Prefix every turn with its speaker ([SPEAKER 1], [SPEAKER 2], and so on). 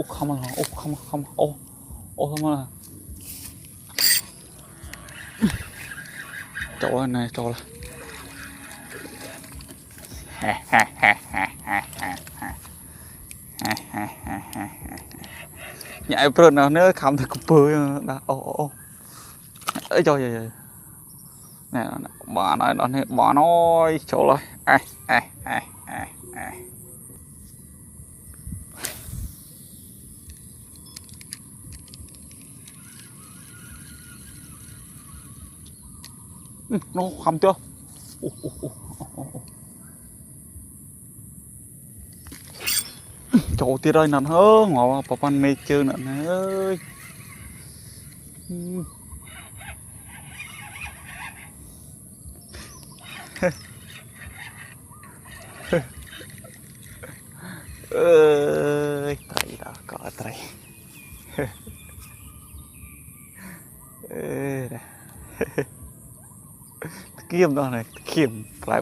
[SPEAKER 1] không là không không là chỗ này chỗ là nhảy bớt nào nữa không thì cũng bơi đã ấy cho vậy nè bà nói nó này bà nói chỗ rồi nó không chưa chỗ tiệt ơi nè hơ ngỏ bà pan mê chơi nè ơi ơi tay đó có tay kiếm đó này kiếm lại